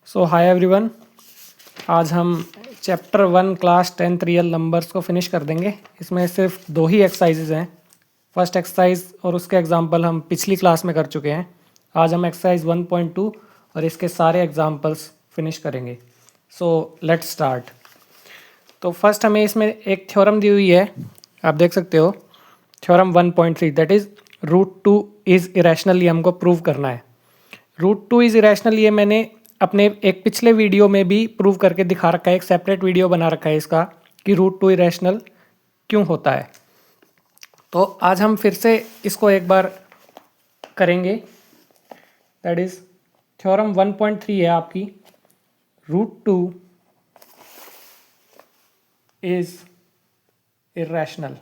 सो hi everyone. आज हम chapter 1 class 10th real numbers को फिनिश कर देंगे। इसमें सिर्फ 2 ही एक्सरसाइजेज हैं। फर्स्ट एक्सरसाइज और उसके एग्जांपल हम पिछली क्लास में कर चुके हैं। आज हम एक्सरसाइज 1.2 और इसके सारे एग्जांपल्स फिनिश करेंगे। So let's start. तो फर्स्ट हमें इसमें एक थ्योरम दी हुई है, आप देख सकते हो। Theorem 1.3 that is √2 is irrational, ये हमको प्रूव करना है। √2 इज़ इरेशनल ये मैंने अपने एक पिछले वीडियो में भी प्रूव करके दिखा रखा है, एक सेपरेट वीडियो बना रखा है इसका कि √2 इरेशनल क्यों होता है। तो आज हम फिर से इसको एक बार करेंगे। दैट इज थ्योरम 1.3 है आपकी, √2 इज इरेशनल,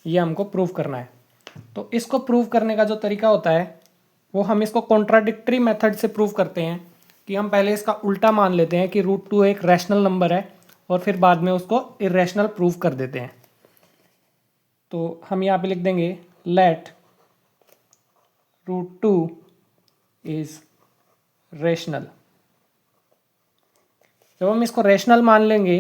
ये हमको प्रूव करना है। तो इसको प्रूव करने का जो तरीका होता है वो हम इसको कॉन्ट्राडिक्टरी मेथड से प्रूव करते हैं कि हम पहले इसका उल्टा मान लेते हैं कि √2 एक रैशनल नंबर है और फिर बाद में उसको इरेशनल प्रूव कर देते हैं। तो हम यहाँ पे लिख देंगे लेट √2 इज रेशनल। जब हम इसको रेशनल मान लेंगे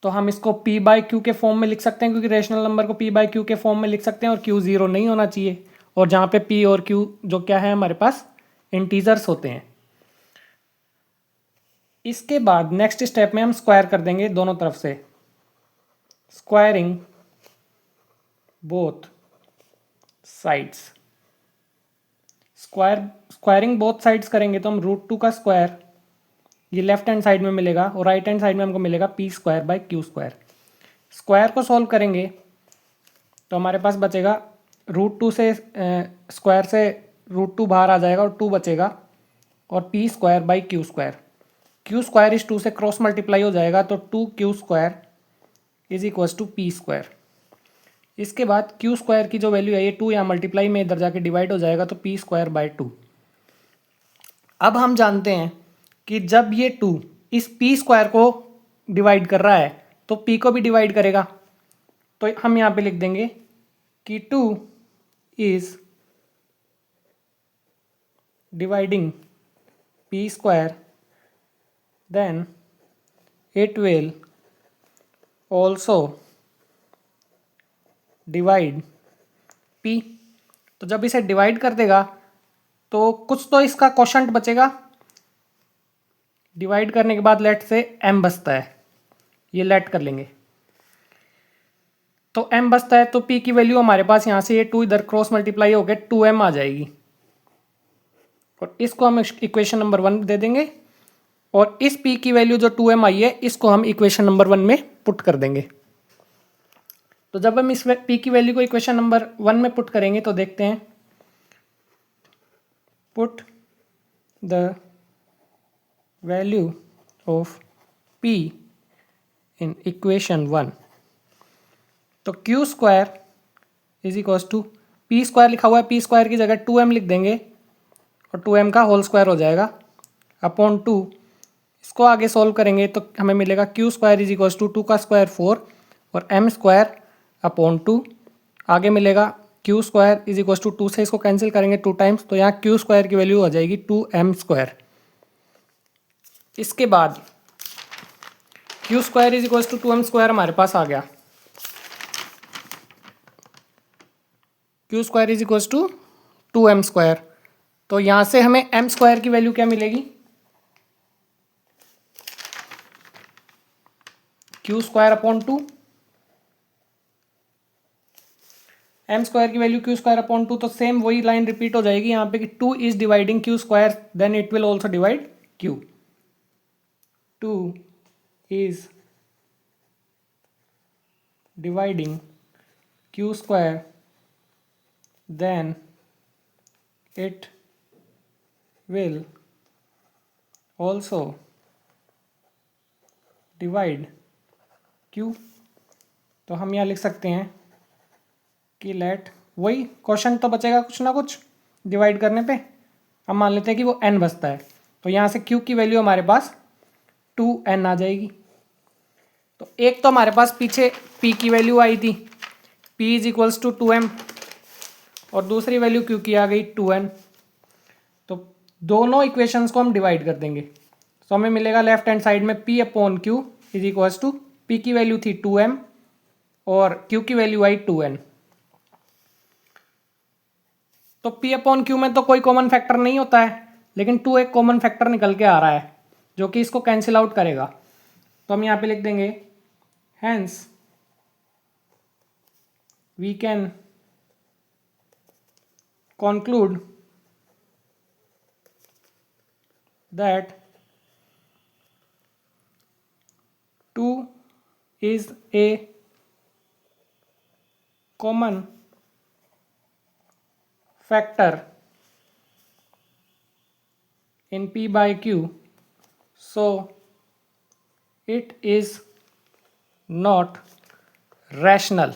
तो हम इसको p बाई क्यू के फॉर्म में लिख सकते हैं, क्योंकि रेशनल नंबर को p बाई क्यू के फॉर्म में लिख सकते हैं और q 0 नहीं होना चाहिए। और जहाँ पे p और q जो क्या है हमारे पास इंटीजर्स होते हैं। इसके बाद नेक्स्ट स्टेप में हम स्क्वायर कर देंगे दोनों तरफ से, squaring both sides. Squaring both sides करेंगे तो हम √2 का स्क्वायर ये लेफ्ट हैंड साइड में मिलेगा और राइट हैंड साइड में हमको मिलेगा p² by Q square. Square को सॉल्व करेंगे तो हमारे पास बचेगा √2 से स्क्वायर से √2 बाहर आ जाएगा और 2 बचेगा और p² by Q square. Q square इस 2 से क्रॉस मल्टीप्लाई हो जाएगा तो 2q² is equals to p²। इसके बाद क्यू स्क्वायर की जो वैल्यू है ये 2 यहाँ मल्टीप्लाई में इधर जाके डिवाइड हो जाएगा तो p² बाई 2। अब हम जानते हैं कि जब ये 2 इस p² को डिवाइड कर रहा है तो p को भी डिवाइड करेगा। तो हम यहाँ पे लिख देंगे कि 2 is dividing p², then it will also divide p। तो जब इसे डिवाइड कर देगा तो कुछ तो इसका क्वोशंट बचेगा। डिवाइड करने के बाद लेट से m बचता है, ये लेट कर लेंगे। तो m बचता है तो p की वैल्यू हमारे पास यहाँ से ये 2 इधर क्रॉस मल्टीप्लाई हो गए 2m आ जाएगी और इसको हम इक्वेशन नंबर 1 दे देंगे और इस p की वैल्यू जो 2m आई है इसको हम इक्वेशन नंबर 1 में पुट कर देंगे। तो जब हम इस p की वैल्यू को इक्वेशन नंबर 1 में पुट करेंगे तो देखते हैं, put the value of p in equation 1। तो q² is equals to p² लिखा हुआ है, p² की जगह 2m लिख देंगे और 2m का होल स्क्वायर हो जाएगा अपॉन 2। इसको आगे सॉल्व करेंगे तो हमें मिलेगा q² इज इक्वल्स टू 2 का स्क्वायर 4 और m² अपॉन 2। आगे मिलेगा q² इज इक्वल्स टू 2 से इसको कैंसिल करेंगे 2 टाइम्स तो यहाँ q² की वैल्यू हो जाएगी 2m²। इसके बाद q² is equals to 2m² हमारे पास आ गया। q² is equals to 2m²। तो यहाँ से हमें m² की वैल्यू क्या मिलेगी, q² अपॉन 2। m² की वैल्यू q² अपॉन 2, तो सेम वही लाइन रिपीट हो जाएगी यहाँ पे कि 2 is dividing q², then it will also divide q। 2 is dividing q², then it will also divide q। तो हम यहाँ लिख सकते हैं कि लेट वही क्वेश्चन तो बचेगा कुछ ना कुछ डिवाइड करने पे। हम मान लेते हैं कि वो n बचता है तो यहाँ से q की वैल्यू हमारे पास 2n आ जाएगी। तो एक तो हमारे पास पीछे p की वैल्यू आई थी, p is equals to 2m और दूसरी वैल्यू क्यू की आ गई 2n। तो दोनों इक्वेशंस को हम डिवाइड कर देंगे, तो हमें मिलेगा लेफ्ट हैंड साइड में p upon q is equals to p की वैल्यू थी 2m और q की वैल्यू आई 2n। तो p अपॉन क्यू में तो कोई कॉमन फैक्टर नहीं होता है, लेकिन 2 एक कॉमन फैक्टर निकल के आ रहा है जो कि इसको कैंसिल आउट करेगा। तो हम यहाँ पे लिख देंगे hence we can conclude that 2 is a common factor in p by q, so it is not rational।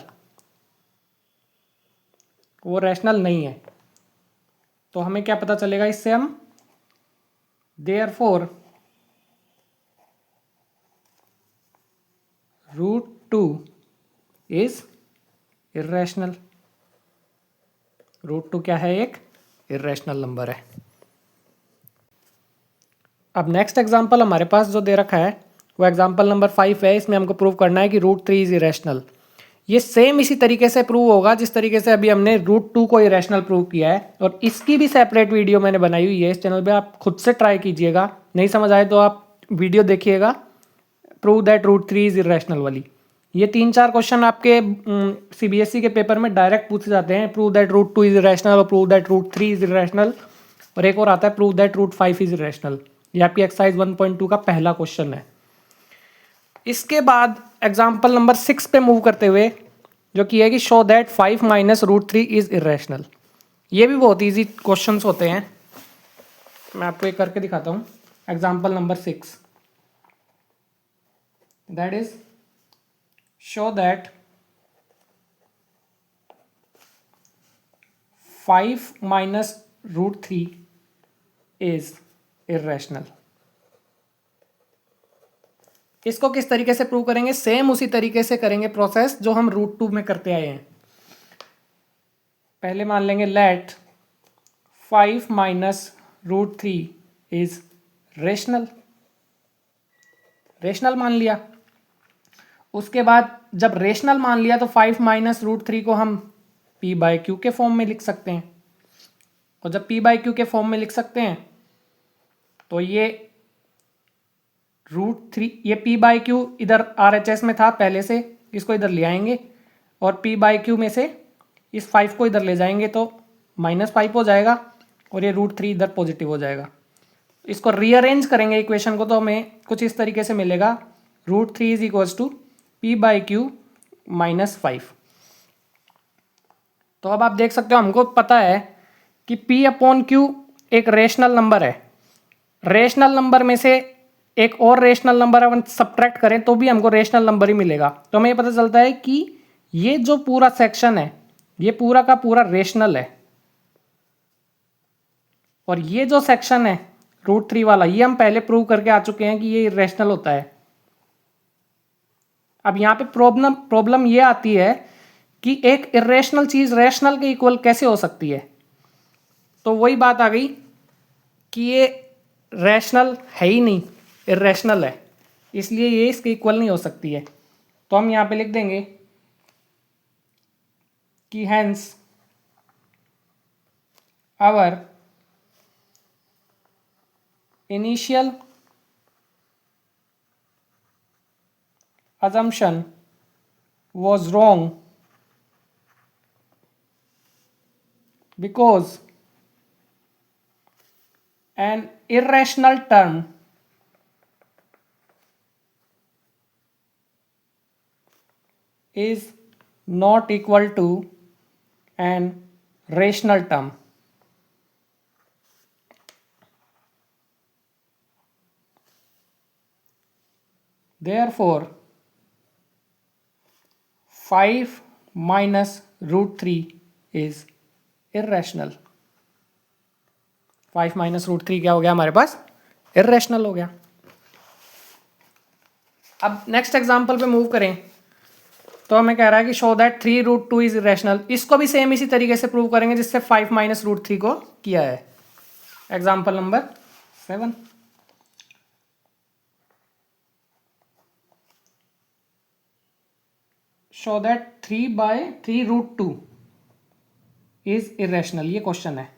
वो रैशनल नहीं है। तो हमें क्या पता चलेगा इससे, हम therefore √2 is irrational। √2 क्या है, एक इरेशनल नंबर है। अब नेक्स्ट एग्जांपल हमारे पास जो दे रखा है वो एग्जांपल नंबर 5 है। इसमें हमको प्रूव करना है कि √3 इज इरेशनल। ये सेम इसी तरीके से प्रूव होगा जिस तरीके से अभी हमने √2 को इरेशनल प्रूव किया है, और इसकी भी सेपरेट वीडियो मैंने बनाई हुई है इस चैनल पे, आप खुद से ट्राई कीजिएगा। नहीं समझ आए तो आप वीडियो देखिएगा, प्रूव दैट √3 इज इरेशनल वाली। ये 3-4 क्वेश्चन आपके CBSE के पेपर में डायरेक्ट पूछे जाते हैं, प्रूव दैट √2 इज इरेशनल और प्रूव दैट √3 इज इरेशनल, और एक और आता है प्रूव दैट √5 इज इरेशनल। ये आपकी एक्सरसाइज 1.2 का पहला क्वेश्चन है। इसके बाद एग्जाम्पल नंबर 6 पे मूव करते हुए, जो कि है कि show that 5 minus √3 is irrational. ये भी बहुत ईजी क्वेश्चंस होते हैं, मैं आपको एक करके दिखाता हूँ। Example number 6, that is show that 5 minus √3 is irrational. इसको किस तरीके से प्रूव करेंगे, सेम उसी तरीके से करेंगे प्रोसेस जो हम √2 में करते आए हैं। पहले मान लेंगे let 5 minus √3 is rational. Rational मान लिया। उसके बाद जब रेशनल मान लिया तो 5 माइनस √3 को हम p बाई क्यू के फॉर्म में लिख सकते हैं, और जब p बाई क्यू के फॉर्म में लिख सकते हैं तो ये √3, ये p बाई क्यू इधर RHS में था पहले से, इसको इधर ले आएंगे और p बाई क्यू में से इस 5 को इधर ले जाएंगे तो -5 हो जाएगा, और ये √3 इधर पॉजिटिव हो जाएगा। इसको रीअरेंज करेंगे इक्वेशन को तो हमें कुछ इस तरीके से मिलेगा, √3 is equals to p by q -5। तो अब आप देख सकते हो, हमको पता है कि p अपॉन क्यू एक रेशनल नंबर है। रेशनल नंबर में से एक और रेशनल नंबर अपन सब्ट्रैक्ट करें तो भी हमको रेशनल नंबर ही मिलेगा। तो हमें ये पता चलता है कि ये जो पूरा सेक्शन है ये पूरा का पूरा रेशनल है, और ये जो सेक्शन है √3 वाला, ये हम पहले प्रूव करके आ चुके हैं कि ये इरेशनल होता है। अब यहाँ पे प्रॉब्लम ये आती है कि एक इरेशनल चीज रेशनल के इक्वल कैसे हो सकती है। तो वही बात आ गई कि ये रैशनल है ही नहीं, इरेशनल है, इसलिए ये इसके इक्वल नहीं हो सकती है। तो हम यहाँ पे लिख देंगे कि hence our initial assumption was wrong because an irrational term is not equal to an rational term. Therefore 5 minus √3 is irrational। 5 minus √3 क्या हो गया हमारे पास, इरेशनल हो गया। अब नेक्स्ट एग्जांपल पे मूव करें। तो हमें कह रहा है कि शो दैट 3√2 इज इरेशनल। इसको भी सेम इसी तरीके से प्रूव करेंगे जिससे 5 माइनस रूट 3 को किया है। Example number 7। Show that 3/3√2 is irrational, ये क्वेश्चन है।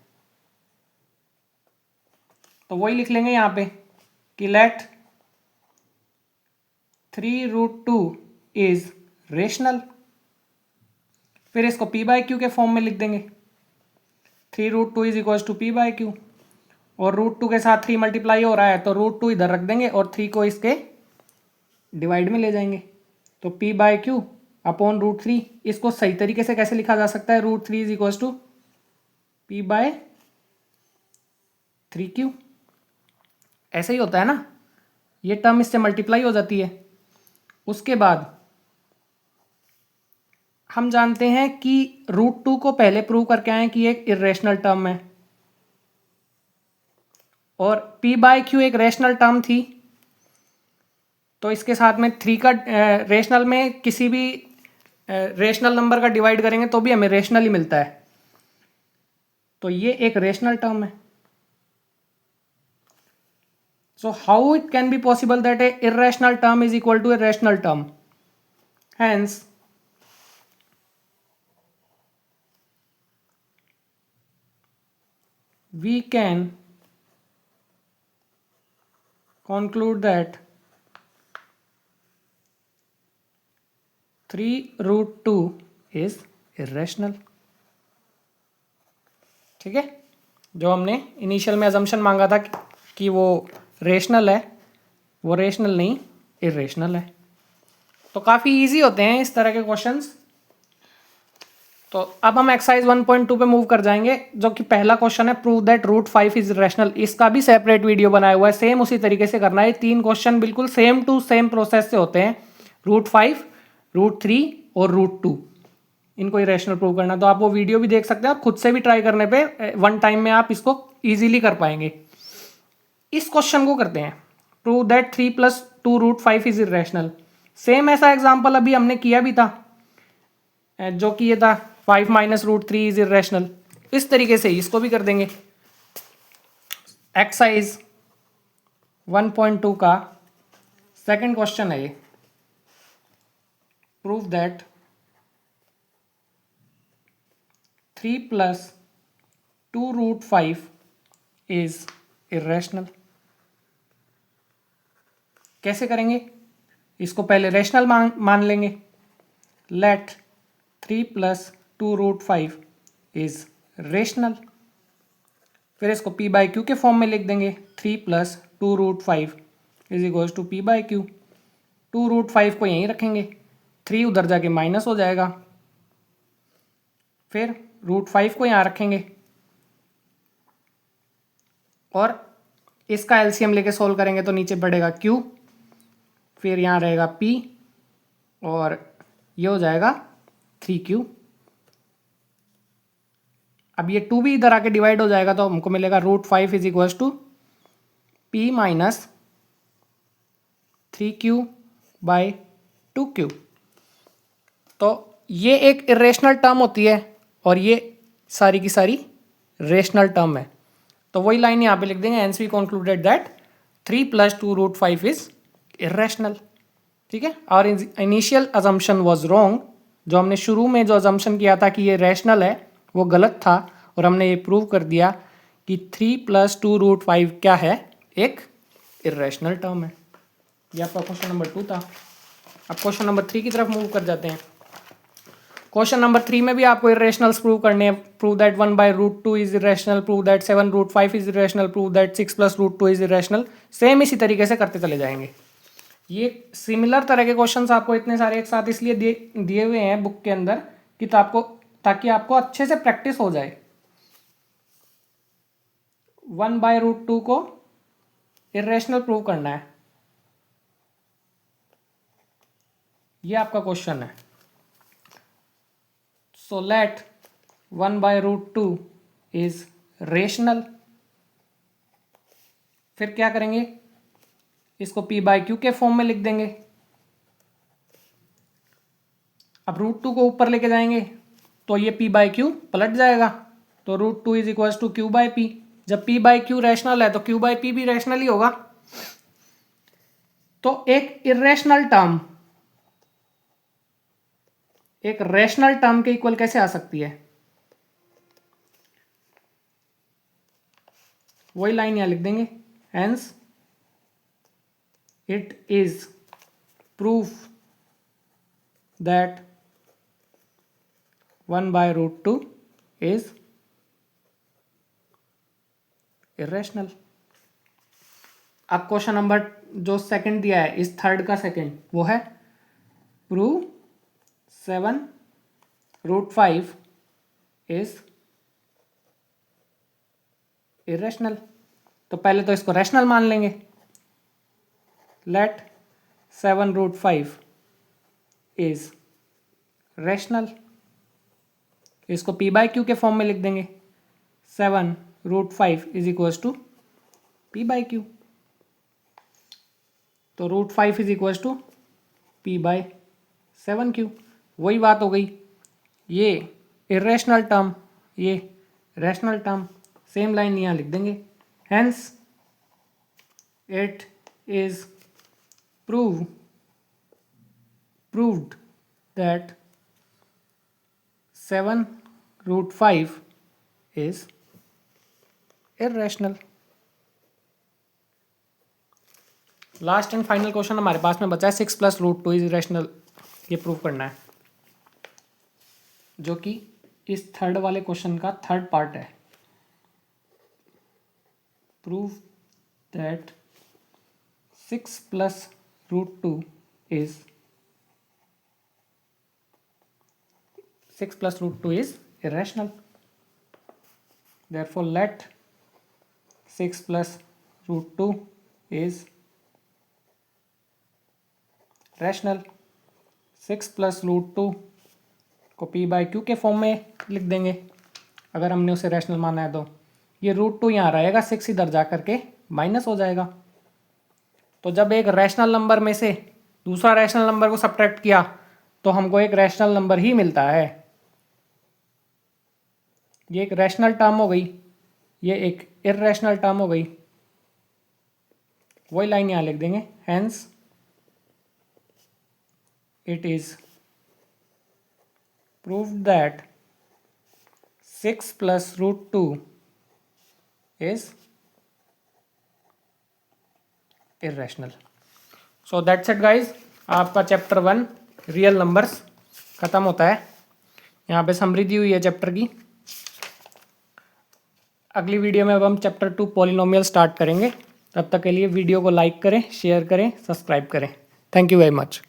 तो वही लिख लेंगे यहाँ पे कि लेट 3√2 इज रेशनल। फिर इसको p/q के फॉर्म में लिख देंगे। 3√2 इज इक्वल टू p/q, और √2 के साथ 3 मल्टीप्लाई हो रहा है तो √2 इधर रख देंगे और 3 को इसके डिवाइड में ले जाएंगे। तो p/q अपॉन √3। इसको सही तरीके से कैसे लिखा जा सकता है? √3 इज इक्वल टू p/3q। ऐसे ही होता है ना, ये टर्म इससे मल्टीप्लाई हो जाती है। उसके बाद हम जानते हैं कि √2 को पहले प्रूव करके आए कि एक इरेशनल टर्म है और p/q एक रेशनल टर्म थी। तो इसके साथ में 3 का रेशनल में किसी भी रेशनल नंबर का डिवाइड करेंगे तो भी हमें रेशनल ही मिलता है। तो ये एक रेशनल टर्म है। So how it can be possible that a irrational term is equal to a rational term? Hence, we can conclude that 3√2 is irrational। ठीक है, जो हमने इनिशियल में अजम्पशन मांगा था कि वो रेशनल है, वो रेशनल नहीं इरेशनल है। तो काफ़ी इजी होते हैं इस तरह के क्वेश्चंस। तो अब हम एक्सरसाइज 1.2 पे मूव कर जाएंगे, जो कि पहला क्वेश्चन है प्रूव दैट √5 इज रैशनल। इसका भी सेपरेट वीडियो बनाया हुआ है, सेम उसी तरीके से करना है। 3 क्वेश्चन बिल्कुल सेम टू सेम प्रोसेस से होते हैं, √5, √3 और √2। इनको इरेशनल प्रूव करना, तो आप वो वीडियो भी देख सकते हैं और खुद से भी ट्राई करने पे वन टाइम में आप इसको ईजिली कर पाएंगे। इस क्वेश्चन को करते हैं, prove that 3 + 2√5 is irrational. Same ऐसा एग्जाम्पल अभी हमने किया भी था, जो कि ये था 5 माइनस √3 इज इरेशनल। इस तरीके से इसको भी कर देंगे। एक्सरसाइज 1.2 का सेकंड क्वेश्चन है ये, प्रूव दैट 3 + 2√5 इज इरेशनल। कैसे करेंगे? इसको पहले रेशनल मान लेंगे। Let 3 + 2√5 is rational. फिर इसको p/q के फॉर्म में लिख देंगे। 3 + 2√5 इज इक्वल टू p/q। 2√5 को यहीं रखेंगे, 3 उधर जाके माइनस हो जाएगा। फिर √5 को यहाँ रखेंगे और इसका एलसीएम लेके सोल्व करेंगे तो नीचे बढ़ेगा q, फिर यहाँ रहेगा p और ये हो जाएगा 3q। अब ये 2 भी इधर आके डिवाइड हो जाएगा तो हमको मिलेगा √5 is equal to p - 3q/2q। तो ये एक इरेशनल टर्म होती है और ये सारी की सारी रेशनल टर्म है। तो वही लाइन यहाँ पे लिख देंगे, hence we concluded that 3 + 2√5 is irrational. ठीक है, और इनिशियल अजम्पशन वाज रॉन्ग। जो हमने शुरू में जो अजम्पशन किया था कि ये रैशनल है वो गलत था, और हमने ये प्रूव कर दिया कि 3 + 2√5 क्या है? एक इरेशनल टर्म है। ये आपका क्वेश्चन नंबर 2 था। अब क्वेश्चन नंबर 3 की तरफ मूव कर जाते हैं। क्वेश्चन नंबर 3 में भी आपको इरेशनल्स प्रूव करने हैं। Prove that 1/√2 is irrational, prove that 7√5 is irrational, prove that 6 + √2 is irrational. Same इसी तरीके से करते चले जाएंगे। ये सिमिलर तरह के क्वेश्चंस आपको इतने सारे एक साथ इसलिए दिए हुए हैं बुक के अंदर कि ताकि आपको अच्छे से प्रैक्टिस हो जाए। 1/√2 को इरेशनल प्रूव करना है, ये आपका क्वेश्चन है। So let 1/√2 is rational. फिर क्या करेंगे? इसको p/q के फॉर्म में लिख देंगे। अब √2 को ऊपर लेके जाएंगे तो ये p/q पलट जाएगा, तो √2 इज इक्वल टू q/p। जब p/q रैशनल है तो q/p भी रैशनल ही होगा। तो एक रैशनल टर्म के इक्वल कैसे आ सकती है, वही लाइन यहां लिख देंगे, hence it is proof that 1/√2 is irrational. अब क्वेश्चन नंबर जो सेकंड दिया है, इस थर्ड का सेकंड, वो है प्रूव 7√5 इज इरेशनल। तो पहले तो इसको रैशनल मान लेंगे, लेट 7√5 इज रैशनल। इसको p/q के फॉर्म में लिख देंगे, 7√5 इज इक्वल टू p/q। तो √5 इज इक्वल टू p/7q। वही बात हो गई, ये इरेशनल टर्म, ये रैशनल टर्म, सेम लाइन यहाँ लिख देंगे, hence it is proved that 7√5 is irrational। Last and final question हमारे पास में बचा है 6 + √2 इज इरेशनल। ये प्रूव करना है, जो कि इस थर्ड वाले क्वेश्चन का थर्ड पार्ट है। Prove that 6 + √2 is 6 + √2 is irrational। Therefore, let 6 + √2 is rational। 6 + √2 को p/q के फॉर्म में लिख देंगे, अगर हमने उसे रैशनल माना है तो। ये √2 यहाँ रहेगा, 6 इधर जा करके माइनस हो जाएगा। तो जब एक रैशनल नंबर में से दूसरा रैशनल नंबर को सब्ट्रैक्ट किया तो हमको एक रैशनल नंबर ही मिलता है। ये एक रैशनल टर्म हो गई, ये एक इररेशनल टर्म हो गई। वही लाइन यहाँ लिख देंगे, hence it is proved that 6 + √2 is irrational. So that's it guys, आपका चैप्टर 1 रियल नंबर्स खत्म होता है। यहाँ पे समरी दी हुई है चैप्टर की। अगली वीडियो में अब हम चैप्टर 2 पॉलिनोमियल स्टार्ट करेंगे। तब तक के लिए वीडियो को लाइक करें, शेयर करें, सब्सक्राइब करें। Thank you very much.